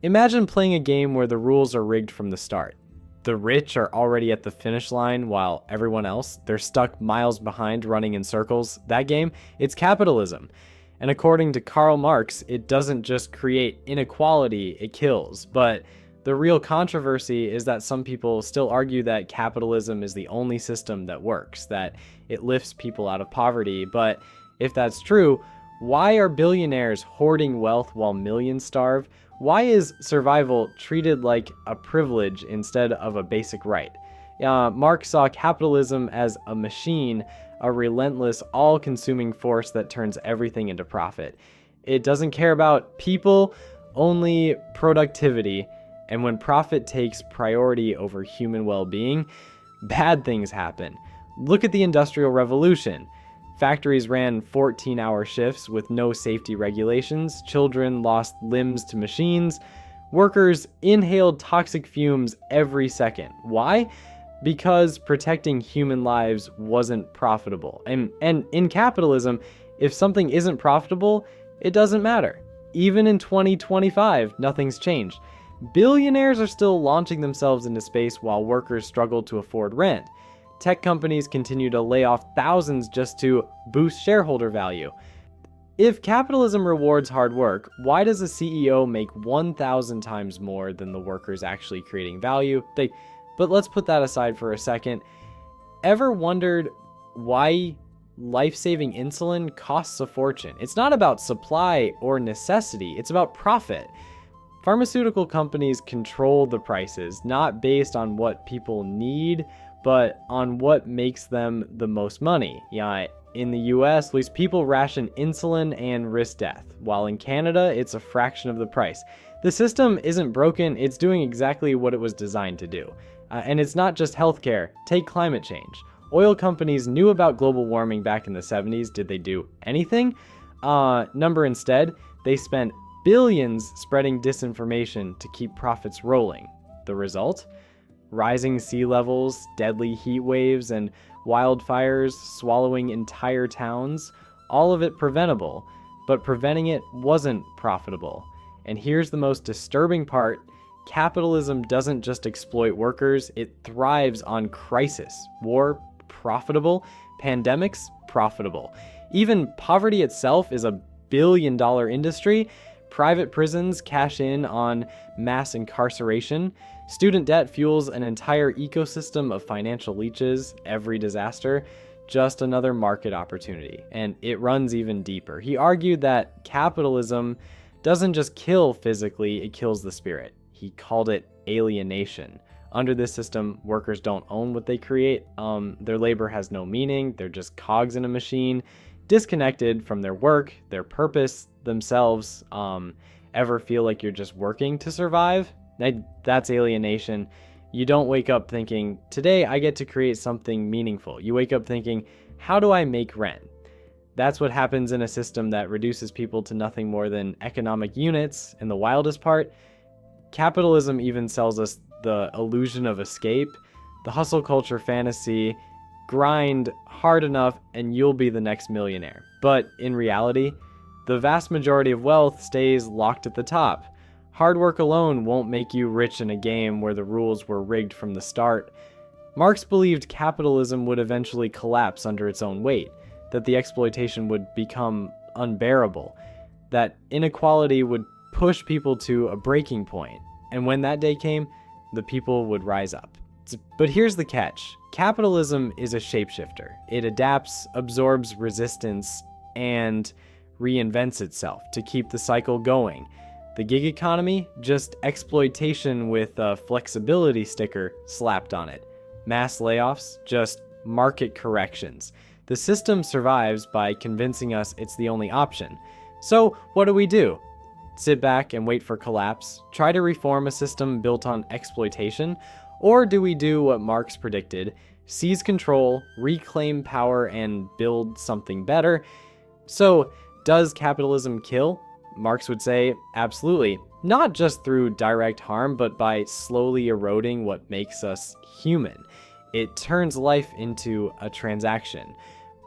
Imagine playing a game where the rules are rigged from the start. The rich are already at the finish line while everyone else, they're stuck miles behind running in circles. That game, it's capitalism. And according to Karl Marx, it doesn't just create inequality, it kills. But the real controversy is that some people still argue that capitalism is the only system that works, that it lifts people out of poverty. But if that's true, why are billionaires hoarding wealth while millions starve? Why is survival treated like a privilege instead of a basic right? Marx saw capitalism as a machine, a relentless, all-consuming force that turns everything into profit. It doesn't care about people, only productivity. And when profit takes priority over human well-being, bad things happen. Look at the Industrial Revolution. Factories ran 14-hour shifts with no safety regulations. Children lost limbs to machines. Workers inhaled toxic fumes every second. Why? Because protecting human lives wasn't profitable. And in capitalism, if something isn't profitable, it doesn't matter. Even in 2025, nothing's changed. Billionaires are still launching themselves into space while workers struggle to afford rent. Tech companies continue to lay off thousands just to boost shareholder value. If capitalism rewards hard work, why does a CEO make 1,000 times more than the workers actually creating value? But let's put that aside for a second. Ever wondered why life-saving insulin costs a fortune? It's not about supply or necessity, it's about profit. Pharmaceutical companies control the prices, not based on what people need, but on what makes them the most money. In the US, at least people ration insulin and risk death, while in Canada, it's a fraction of the price. The system isn't broken, it's doing exactly what it was designed to do. And it's not just healthcare, take climate change. Oil companies knew about global warming back in the 70s. Did they do anything? Instead, they spent billions spreading disinformation to keep profits rolling. The result? Rising sea levels, deadly heat waves, and wildfires swallowing entire towns, all of it preventable, but preventing it wasn't profitable. And here's the most disturbing part: capitalism doesn't just exploit workers, it thrives on crisis. War, profitable. Pandemics, profitable. Even poverty itself is a billion-dollar industry. Private prisons cash in on mass incarceration. Student debt fuels an entire ecosystem of financial leeches. Every disaster, just another market opportunity. And it runs even deeper. He argued that capitalism doesn't just kill physically, it kills the spirit. He called it alienation. Under this system, workers don't own what they create. Their labor has no meaning. They're just cogs in a machine, disconnected from their work, their purpose, themselves. Ever feel like you're just working to survive? That's alienation. You don't wake up thinking, today I get to create something meaningful. You wake up thinking, how do I make rent? That's what happens in a system that reduces people to nothing more than economic units. And the wildest part, capitalism even sells us the illusion of escape, the hustle culture fantasy, grind hard enough and you'll be the next millionaire. But in reality, the vast majority of wealth stays locked at the top. Hard work alone won't make you rich in a game where the rules were rigged from the start. Marx believed capitalism would eventually collapse under its own weight, that the exploitation would become unbearable, that inequality would push people to a breaking point, and when that day came, the people would rise up. But here's the catch. Capitalism is a shapeshifter. It adapts, absorbs resistance, and reinvents itself to keep the cycle going. The gig economy, just exploitation with a flexibility sticker slapped on it. Mass layoffs, just market corrections. The system survives by convincing us it's the only option. So what do? Sit back and wait for collapse? Try to reform a system built on exploitation? Or do we do what Marx predicted, seize control, reclaim power, and build something better? So, does capitalism kill? Marx would say, absolutely. Not just through direct harm, but by slowly eroding what makes us human. It turns life into a transaction,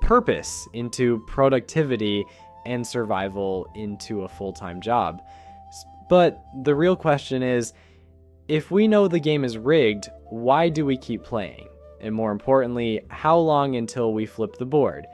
purpose into productivity, and survival into a full-time job. But the real question is, if we know the game is rigged, why do we keep playing? And more importantly, how long until we flip the board?